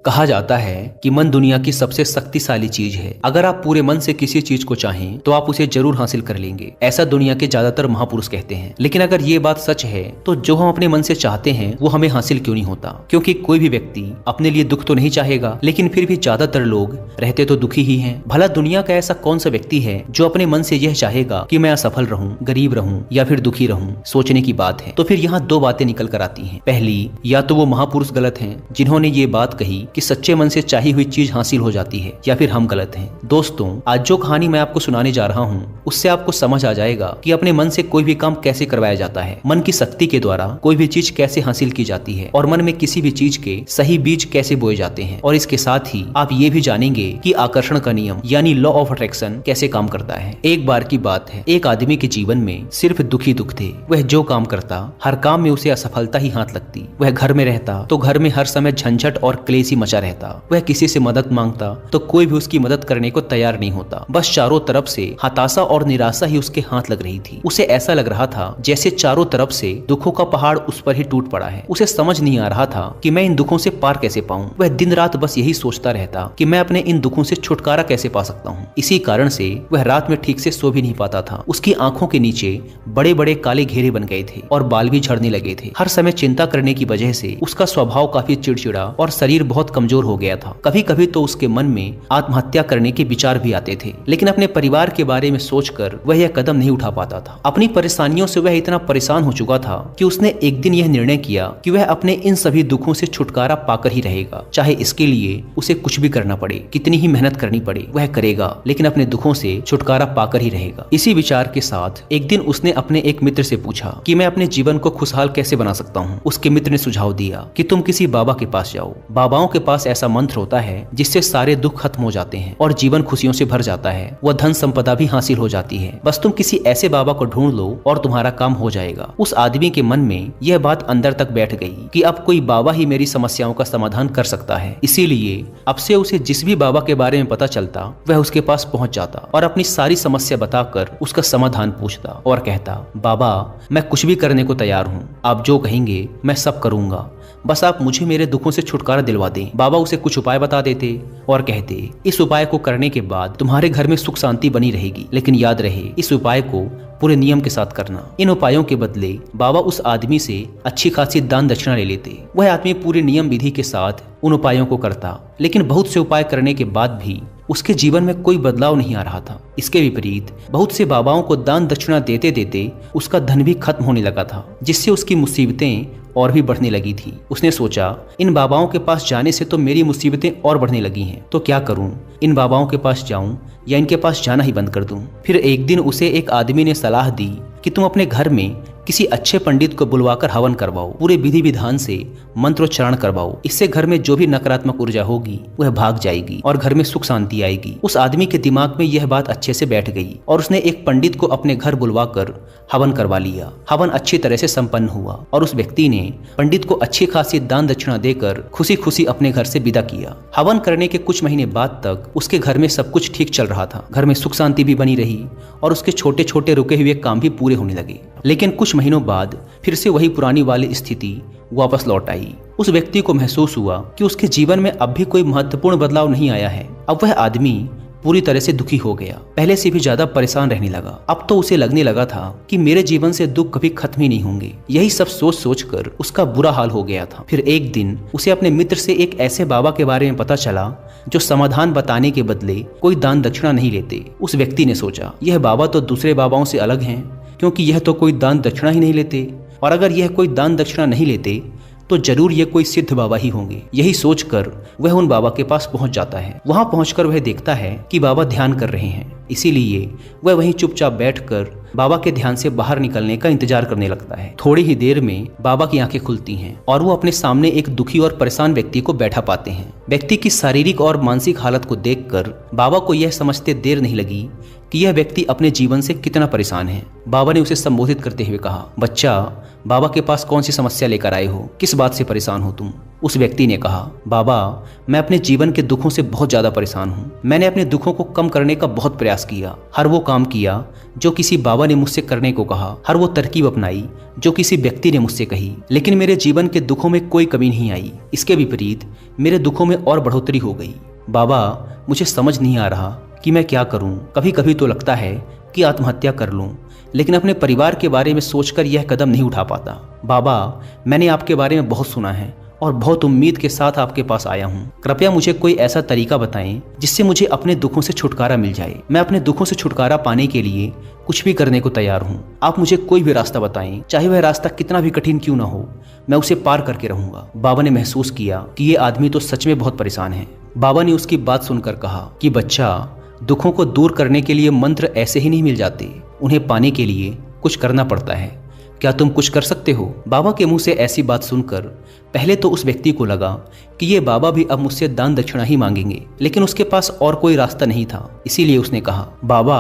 कहा जाता है कि मन दुनिया की सबसे शक्तिशाली चीज है। अगर आप पूरे मन से किसी चीज को चाहें तो आप उसे जरूर हासिल कर लेंगे, ऐसा दुनिया के ज्यादातर महापुरुष कहते हैं। लेकिन अगर ये बात सच है तो जो हम अपने मन से चाहते हैं वो हमें हासिल क्यों नहीं होता? क्योंकि कोई भी व्यक्ति अपने लिए दुख तो नहीं चाहेगा, लेकिन फिर भी ज्यादातर लोग रहते तो दुखी ही हैं। भला दुनिया का ऐसा कौन सा व्यक्ति है जो अपने मन से यह चाहेगा कि मैं असफल रहूं, गरीब रहूं या फिर दुखी रहूं? सोचने की बात है। तो फिर यहाँ दो बातें निकल कर आती हैं। पहली, या तो वो महापुरुष गलत हैं जिन्होंने ये बात कही कि सच्चे मन से चाही हुई चीज हासिल हो जाती है, या फिर हम गलत हैं। दोस्तों, आज जो कहानी मैं आपको सुनाने जा रहा हूँ उससे आपको समझ आ जाएगा कि अपने मन से कोई भी काम कैसे करवाया जाता है, मन की शक्ति के द्वारा कोई भी चीज कैसे हासिल की जाती है और मन में किसी भी चीज के सही बीज कैसे बोए जाते हैं। और इसके साथ ही आप ये भी जानेंगे कि आकर्षण का नियम यानी लॉ ऑफ अट्रैक्शन कैसे काम करता है। एक बार की बात है, एक आदमी के जीवन में सिर्फ दुखी दुख थे। वह जो काम करता हर काम में उसे असफलता ही हाथ लगती। वह घर में रहता तो घर में हर समय झंझट और क्लेश ही मचा रहता। वह किसी से मदद मांगता तो कोई भी उसकी मदद करने को तैयार नहीं होता। बस चारों तरफ से हताशा और निराशा ही उसके हाथ लग रही थी। उसे ऐसा लग रहा था जैसे चारों तरफ से दुखों का पहाड़ उस पर ही टूट पड़ा है। उसे समझ नहीं आ रहा था कि मैं इन दुखों से पार कैसे पाऊं। वह दिन रात बस यही सोचता रहता कि मैं अपने इन दुखों से छुटकारा कैसे पा सकता हूँ। इसी कारण से वह रात में ठीक से सो भी नहीं पाता था। उसकी आंखों के नीचे बड़े बड़े काले घेरे बन गए थे और बाल भी झड़ने लगे थे। हर समय चिंता करने की वजह से उसका स्वभाव काफी चिड़चिड़ा और शरीर बहुत कमजोर हो गया था। कभी कभी तो उसके मन में आत्महत्या करने के विचार भी आते थे, लेकिन अपने परिवार के बारे में सोचकर वह यह कदम नहीं उठा पाता था। अपनी परेशानियों से वह इतना परेशान हो चुका था कि उसने एक दिन यह निर्णय किया कि वह अपने इन सभी दुखों से छुटकारा पाकर ही रहेगा। चाहे इसके लिए उसे कुछ भी करना पड़े, कितनी ही मेहनत करनी पड़े, वह करेगा, लेकिन अपने दुखों से छुटकारा पाकर ही रहेगा। इसी विचार के साथ एक दिन उसने अपने एक मित्र से पूछा कि मैं अपने जीवन को खुशहाल कैसे बना सकता हूँ। उसके मित्र ने सुझाव दिया कि तुम किसी बाबा के पास जाओ। बाबाओं के पास ऐसा मंत्र होता है जिससे सारे दुख खत्म हो जाते हैं और जीवन खुशियों से भर जाता है। वह धन संपदा भी हासिल हो जाती है। बस तुम किसी ऐसे बाबा को ढूंढ लो और तुम्हारा काम हो जाएगा। उस आदमी के मन में यह बात अंदर तक बैठ गई कि अब कोई बाबा ही मेरी समस्याओं का समाधान कर सकता है। इसीलिए अब से उसे जिस भी बाबा के बारे में पता चलता वह उसके पास पहुंच जाता और अपनी सारी समस्या बताकर उसका समाधान पूछता और कहता, बाबा मैं कुछ भी करने को तैयार हूँ, आप जो कहेंगे मैं सब करूंगा, बस आप मुझे मेरे दुखों से छुटकारा दिलवा दें। बाबा उसे कुछ उपाय बता देते और कहते, इस उपाय को करने के बाद तुम्हारे घर में सुख शांति बनी रहेगी, लेकिन याद रहे इस उपाय को पूरे नियम के साथ करना। इन उपायों के बदले बाबा उस आदमी से अच्छी खासी दान दक्षिणा ले लेते। वह आदमी पूरे नियम विधि के साथ उन उपायों को करता, लेकिन बहुत से उपाय करने के बाद भी उसके जीवन में कोई बदलाव नहीं आ रहा था। इसके विपरीत बहुत से बाबाओं को दान दक्षिणा देते देते उसका धन भी खत्म होने लगा था, जिससे उसकी मुसीबतें और भी बढ़ने लगी थी। उसने सोचा, इन बाबाओं के पास जाने से तो मेरी मुसीबतें और बढ़ने लगी हैं, तो क्या करूं? इन बाबाओं के पास जाऊं या इनके पास जाना ही बंद कर दूं? फिर एक दिन उसे एक आदमी ने सलाह दी कि तुम अपने घर में किसी अच्छे पंडित को बुलवाकर हवन करवाओ, पूरे विधि विधान से मंत्रोच्चारण करवाओ। इससे घर में जो भी नकारात्मक ऊर्जा होगी वह भाग जाएगी और घर में सुख शांति आएगी। उस आदमी के दिमाग में यह बात अच्छे से बैठ गई और उसने एक पंडित को अपने घर बुलवाकर हवन करवा लिया। हवन अच्छी तरह से संपन्न हुआ और उस व्यक्ति ने पंडित को अच्छी खासी दान दक्षिणा देकर खुशी खुशी अपने घर से विदा किया। हवन करने के कुछ महीने बाद तक उसके घर में सब कुछ ठीक चल रहा था। घर में सुख शांति भी बनी रही और उसके छोटे छोटे रुके हुए काम भी पूरे होने लगे। लेकिन कुछ महीनों बाद फिर से वही पुरानी वाली स्थिति वापस लौट आई। उस व्यक्ति को महसूस हुआ कि उसके जीवन में अब भी कोई महत्वपूर्ण बदलाव नहीं आया है। अब वह आदमी पूरी तरह से दुखी हो गया, पहले से भी ज्यादा परेशान रहने लगा। अब तो उसे लगने लगा था कि मेरे जीवन से दुख कभी खत्म ही नहीं होंगे। यही सब सोच सोचकर उसका बुरा हाल हो गया था। फिर एक दिन उसे अपने मित्र से एक ऐसे बाबा के बारे में पता चला जो समाधान बताने के बदले कोई दान दक्षिणा नहीं लेते। उस व्यक्ति ने सोचा, यह बाबा तो दूसरे बाबाओं से अलग हैं, क्योंकि यह तो कोई दान दक्षिणा ही नहीं लेते, और अगर यह कोई दान दक्षिणा नहीं लेते तो जरूर ये कोई सिद्ध बाबा ही होंगे। यही सोचकर वह उन बाबा के पास पहुंच जाता है। वहां पहुंचकर वह देखता है कि बाबा ध्यान कर रहे हैं, इसीलिए वह वहीं चुपचाप बैठकर बाबा के ध्यान से बाहर निकलने का इंतजार करने लगता है। थोड़ी ही देर में बाबा की आंखें खुलती हैं और वो अपने सामने एक दुखी और परेशान व्यक्ति को बैठा पाते हैं। व्यक्ति की शारीरिक और मानसिक हालत को देखकर बाबा को यह समझते देर नहीं लगी कि यह व्यक्ति अपने जीवन से कितना परेशान है। बाबा ने उसे संबोधित करते हुए कहा, बच्चा, बाबा के पास कौन सी समस्या लेकर आए हो, किस बात से परेशान हो तुम? उस व्यक्ति ने कहा, बाबा, मैं अपने जीवन के दुखों से बहुत ज्यादा परेशान हूँ। मैंने अपने दुखों को कम करने का बहुत प्रयास किया, हर वो काम किया जो किसी बाबा ने मुझसे करने को कहा, हर वो तरकीब अपनाई जो किसी व्यक्ति ने मुझसे कही, लेकिन मेरे जीवन के दुखों में कोई कमी नहीं आई। इसके विपरीत मेरे दुखों में और बढ़ोतरी हो गई। बाबा, मुझे समझ नहीं आ रहा कि मैं क्या करूं। कभी कभी तो लगता है कि आत्महत्या कर लूं, लेकिन अपने परिवार के बारे में सोचकर यह कदम नहीं उठा पाता। बाबा, मैंने आपके बारे में बहुत सुना है और बहुत उम्मीद के साथ आपके पास आया हूँ। कृपया मुझे कोई ऐसा तरीका बताएं जिससे मुझे अपने दुखों से छुटकारा मिल जाए। मैं अपने दुखों से छुटकारा पाने के लिए कुछ भी करने को तैयार हूँ। आप मुझे कोई भी रास्ता बताएं, चाहे वह रास्ता कितना भी कठिन क्यों ना हो, मैं उसे पार करके रहूंगा। बाबा ने महसूस किया कि ये आदमी तो सच में बहुत परेशान है। बाबा ने उसकी बात सुनकर कहा कि बच्चा, दुखों को दूर करने के लिए मंत्र ऐसे ही नहीं मिल जाते, उन्हें पाने के लिए कुछ करना पड़ता है। क्या तुम कुछ कर सकते हो? बाबा के मुंह से ऐसी बात सुनकर पहले तो उस व्यक्ति को लगा कि ये बाबा भी अब मुझसे दान दक्षिणा ही मांगेंगे, लेकिन उसके पास और कोई रास्ता नहीं था। इसीलिए उसने कहा, बाबा,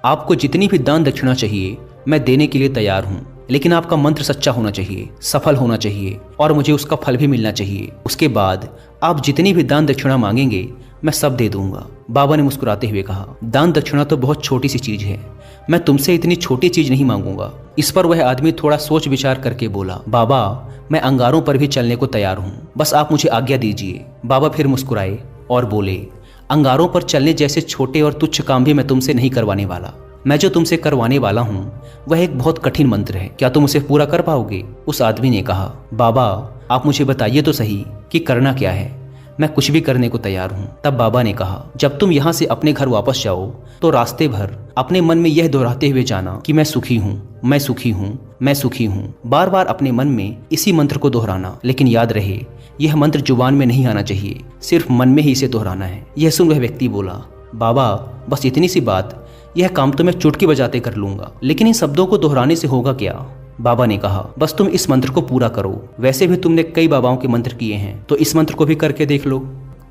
आपको जितनी भी दान दक्षिणा चाहिए मैं देने के लिए तैयार हूँ, लेकिन आपका मंत्र सच्चा होना चाहिए, सफल होना चाहिए और मुझे उसका फल भी मिलना चाहिए। उसके बाद आप जितनी भी दान दक्षिणा मांगेंगे मैं सब दे दूंगा। बाबा ने मुस्कुराते हुए कहा, दान दक्षिणा तो बहुत छोटी सी चीज है, मैं तुमसे इतनी छोटी चीज नहीं मांगूंगा। इस पर वह आदमी थोड़ा सोच विचार करके बोला, बाबा, मैं अंगारों पर भी चलने को तैयार हूँ, बस आप मुझे आज्ञा दीजिए। बाबा फिर मुस्कुराए और बोले, अंगारों पर चलने जैसे छोटे और तुच्छ काम भी मैं तुमसे नहीं करवाने वाला। मैं जो तुमसे करवाने वाला हूँ वह एक बहुत कठिन मंत्र है, क्या तुम उसे पूरा कर पाओगे? उस आदमी ने कहा, बाबा, आप मुझे बताइए तो सही कि करना क्या है, मैं कुछ भी करने को तैयार हूँ। तब बाबा ने कहा, जब तुम यहाँ से अपने घर वापस जाओ तो रास्ते भर अपने मन में यह दोहराते हुए जाना कि मैं सुखी हूँ, मैं सुखी हूँ, मैं सुखी हूँ। बार बार अपने मन में इसी मंत्र को दोहराना, लेकिन याद रहे यह मंत्र जुबान में नहीं आना चाहिए, सिर्फ मन में ही इसे दोहराना है। यह सुन वह व्यक्ति बोला, बाबा, बस इतनी सी बात, यह काम तो मैं चुटकी बजाते कर लूंगा, लेकिन इन शब्दों को दोहराने से होगा क्या? बाबा ने कहा, बस तुम इस मंत्र को पूरा करो, वैसे भी तुमने कई बाबाओं के मंत्र किए हैं, तो इस मंत्र को भी करके देख लो।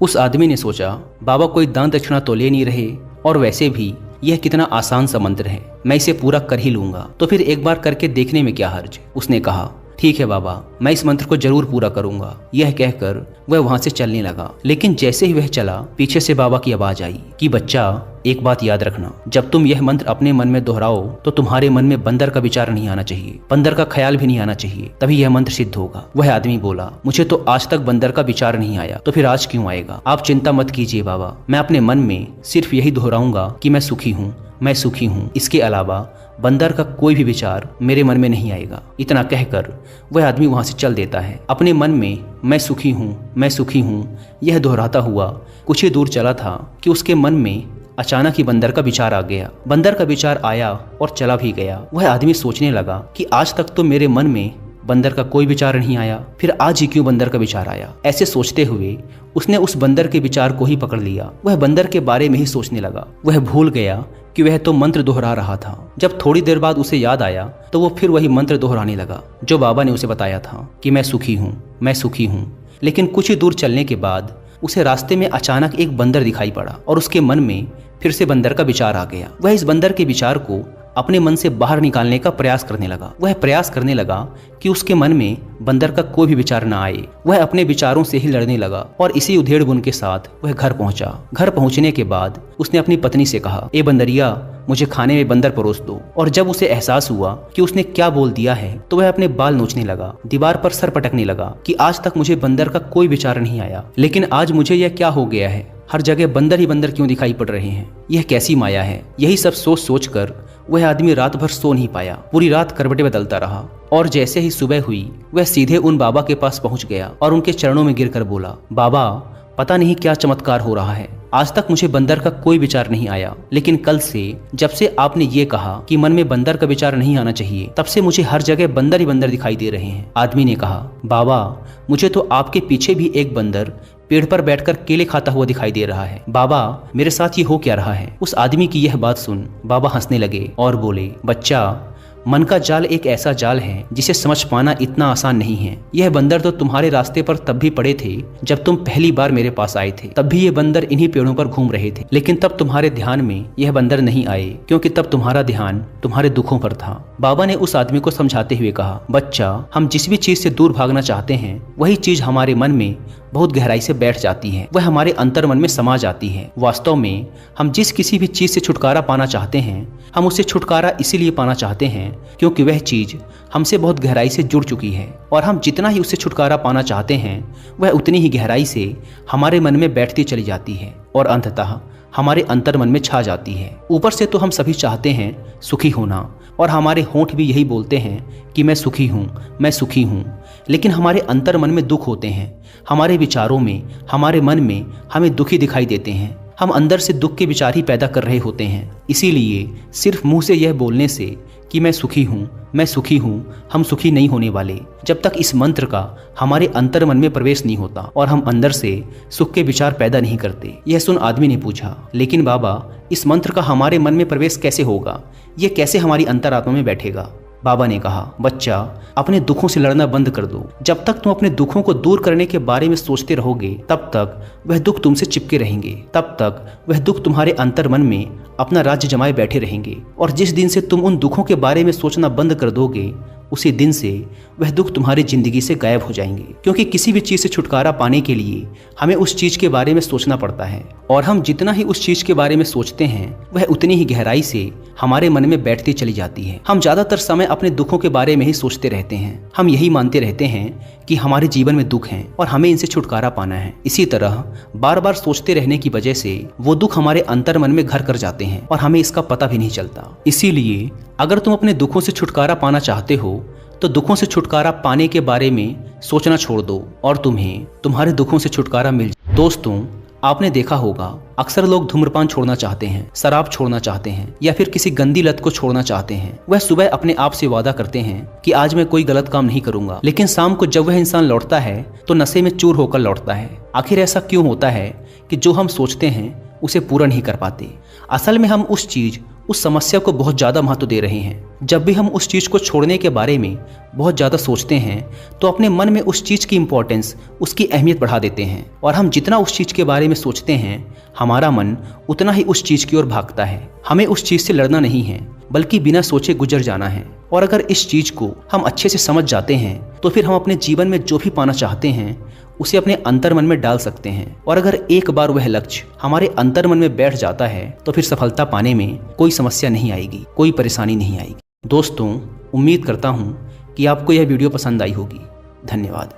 उस आदमी ने सोचा, बाबा कोई दान दक्षिणा तो ले नहीं रहे और वैसे भी यह कितना आसान सा मंत्र है, मैं इसे पूरा कर ही लूंगा, तो फिर एक बार करके देखने में क्या हर्ज। उसने कहा, ठीक है बाबा, मैं इस मंत्र को जरूर पूरा करूंगा। यह कहकर वह वहां से चलने लगा, लेकिन जैसे ही वह चला पीछे से बाबा की आवाज आई कि बच्चा, एक बात याद रखना, जब तुम यह मंत्र अपने मन में दोहराओ तो तुम्हारे मन में बंदर का विचार नहीं आना चाहिए, बंदर का ख्याल भी नहीं आना चाहिए, तभी यह मंत्र सिद्ध होगा। वह आदमी बोला, मुझे तो आज तक बंदर का विचार नहीं आया, तो फिर आज क्यों आएगा? आप चिंता मत कीजिए बाबा, मैं अपने मन में सिर्फ यही दोहराऊंगा कि मैं सुखी हूँ, मैं सुखी हूँ। इसके अलावा बंदर का कोई भी विचार मेरे मन में नहीं आएगा। इतना कहकर वह आदमी वहां से चल देता है। अपने मन में मैं सुखी हूँ, मैं सुखी हूँ यह दोहराता हुआ कुछ ही दूर चला था कि उसके मन में अचानक ही बंदर का विचार आ गया। बंदर का विचार आया और चला भी गया। वह आदमी सोचने लगा कि आज तक तो मेरे मन में बंदर का कोई विचार नहीं आया, फिर आज ही क्यों बंदर का विचार आया? ऐसे सोचते हुए उसने उस बंदर के विचार को ही पकड़ लिया। वह बंदर के बारे में ही सोचने लगा। वह भूल गया कि वह तो मंत्र दोहरा रहा था। जब थोड़ी देर बाद उसे याद आया तो वो फिर वही मंत्र दोहराने लगा जो बाबा ने उसे बताया था कि मैं सुखी हूँ, मैं सुखी हूँ। लेकिन कुछ ही दूर चलने के बाद उसे रास्ते में अचानक एक बंदर दिखाई पड़ा और उसके मन में फिर से बंदर का विचार आ गया। वह इस बंदर के विचार को अपने मन से बाहर निकालने का प्रयास करने लगा। वह प्रयास करने लगा कि उसके मन में बंदर का कोई भी विचार न आए। वह अपने विचारों से ही लड़ने लगा और इसी उधेड़-बुन के साथ वह घर पहुंचा। घर पहुंचने के बाद उसने अपनी पत्नी से कहा, ए बंदरिया, मुझे खाने में बंदर परोस दो। और जब उसे एहसास हुआ कि उसने क्या बोल दिया है तो वह अपने बाल नोचने लगा, दीवार पर सर पटकने लगा कि आज तक मुझे बंदर का कोई विचार नहीं आया, लेकिन आज मुझे यह क्या हो गया है? हर जगह बंदर ही बंदर क्यों दिखाई पड़ रहे हैं? यह कैसी माया है? यही सब सोच सोच कर वह आदमी रात भर सो नहीं पाया। पूरी रात करवटें बदलता रहा और जैसे ही सुबह हुई वह सीधे उन बाबा के पास पहुंच गया और उनके चरणों में गिरकर बोला, बाबा, पता नहीं क्या चमत्कार हो रहा है, आज तक मुझे बंदर का कोई विचार नहीं आया, लेकिन कल से जब से आपने ये कहा कि मन में बंदर का विचार नहीं आना चाहिए, तब से मुझे हर जगह बंदर ही बंदर दिखाई दे रहे हैं। आदमी ने कहा, बाबा, मुझे तो आपके पीछे भी एक बंदर पेड़ पर बैठकर केले खाता हुआ दिखाई दे रहा है। बाबा, मेरे साथ ये हो क्या रहा है? उस आदमी की यह बात सुन बाबा हंसने लगे और बोले, बच्चा, मन का जाल एक ऐसा जाल है जिसे समझ पाना इतना आसान नहीं है। यह बंदर तो तुम्हारे रास्ते पर तब भी पड़े थे जब तुम पहली बार मेरे पास आए थे। तब भी ये बंदर इन्हीं पेड़ों पर घूम रहे थे, लेकिन तब तुम्हारे ध्यान में यह बंदर नहीं आए, क्योंकि तब तुम्हारा ध्यान तुम्हारे दुखों पर था। बाबा ने उस आदमी को समझाते हुए कहा, बच्चा, हम जिस भी चीज से दूर भागना चाहते हैं वही चीज हमारे मन में बहुत गहराई से बैठ जाती है, वह हमारे अंतर मन में समा जाती है। वास्तव में हम जिस किसी भी चीज से छुटकारा पाना चाहते हैं, हम उससे छुटकारा इसीलिए पाना चाहते हैं क्योंकि वह चीज हमसे बहुत गहराई से जुड़ चुकी है, और हम जितना ही उससे छुटकारा पाना चाहते हैं वह उतनी ही गहराई से हमारे मन में बैठती चली जाती है और अंततः हमारे अंतर मन में छा जाती है। ऊपर से तो हम सभी चाहते हैं सुखी होना, और हमारे होंठ भी यही बोलते हैं कि मैं सुखी हूँ, मैं सुखी हूँ, लेकिन हमारे अंतर मन में दुख होते हैं। हमारे विचारों में, हमारे मन में हमें दुखी दिखाई देते हैं। हम अंदर से दुख के विचार ही पैदा कर रहे होते हैं। इसीलिए सिर्फ मुंह से यह बोलने से कि मैं सुखी हूँ, मैं सुखी हूँ, हम सुखी नहीं होने वाले जब तक इस मंत्र का हमारे अंतर मन में प्रवेश नहीं होता और हम अंदर से सुख के विचार पैदा नहीं करते। यह सुन आदमी ने पूछा, लेकिन बाबा, इस मंत्र का हमारे मन में प्रवेश कैसे होगा? ये कैसे हमारी अंतरात्मा में बैठेगा? बाबा ने कहा, बच्चा, अपने दुखों से लड़ना बंद कर दो। जब तक तुम अपने दुखों को दूर करने के बारे में सोचते रहोगे तब तक वह दुख तुमसे चिपके रहेंगे, तब तक वह दुख तुम्हारे अंतर मन में अपना राज्य जमाए बैठे रहेंगे। और जिस दिन से तुम उन दुखों के बारे में सोचना बंद कर दोगे उसी दिन से वह दुख तुम्हारी जिंदगी से गायब हो जाएंगे, क्योंकि किसी भी चीज से छुटकारा पाने के लिए हमें उस चीज के बारे में सोचना पड़ता है, और हम जितना ही उस चीज के बारे में सोचते हैं वह उतनी ही गहराई से हमारे मन में बैठती चली जाती है। हम ज्यादातर समय अपने दुखों के बारे में ही सोचते रहते हैं। हम यही मानते रहते हैं कि हमारे जीवन में दुख हैं और हमें इनसे छुटकारा पाना है। इसी तरह बार बार सोचते रहने की वजह से वो दुख हमारे अंतर मन में घर कर जाते हैं और हमें इसका पता भी नहीं चलता। इसीलिए अगर तुम अपने दुखों से छुटकारा पाना चाहते हो तो दुखों से छुटकारा पाने के बारे में सोचना छोड़ दो और तुम्हें तुम्हारे दुखों से छुटकारा मिल जाए। दोस्तों, आपने देखा होगा अक्सर लोग धूम्रपान छोड़ना चाहते हैं, शराब छोड़ना चाहते हैं या फिर किसी गंदी लत को छोड़ना चाहते हैं। वह सुबह अपने आप से वादा करते हैं कि आज मैं कोई गलत काम नहीं करूंगा, लेकिन शाम को जब वह इंसान लौटता है तो नशे में चूर होकर लौटता है। आखिर ऐसा क्यों होता है कि जो हम सोचते हैं उसे पूरा नहीं कर पाते? असल में हम उस समस्या को बहुत ज़्यादा महत्व दे रहे हैं। जब भी हम उस चीज़ को छोड़ने के बारे में बहुत ज़्यादा सोचते हैं तो अपने मन में उस चीज़ की इम्पोर्टेंस, उसकी अहमियत बढ़ा देते हैं, और हम जितना उस चीज़ के बारे में सोचते हैं हमारा मन उतना ही उस चीज़ की ओर भागता है। हमें उस चीज़ से लड़ना नहीं है, बल्कि बिना सोचे गुजर जाना है। और अगर इस चीज़ को हम अच्छे से समझ जाते हैं तो फिर हम अपने जीवन में जो भी पाना चाहते हैं उसे अपने अंतर मन में डाल सकते हैं। और अगर एक बार वह लक्ष्य हमारे अंतर मन में बैठ जाता है तो फिर सफलता पाने में कोई समस्या नहीं आएगी, कोई परेशानी नहीं आएगी। दोस्तों, उम्मीद करता हूँ कि आपको यह वीडियो पसंद आई होगी। धन्यवाद।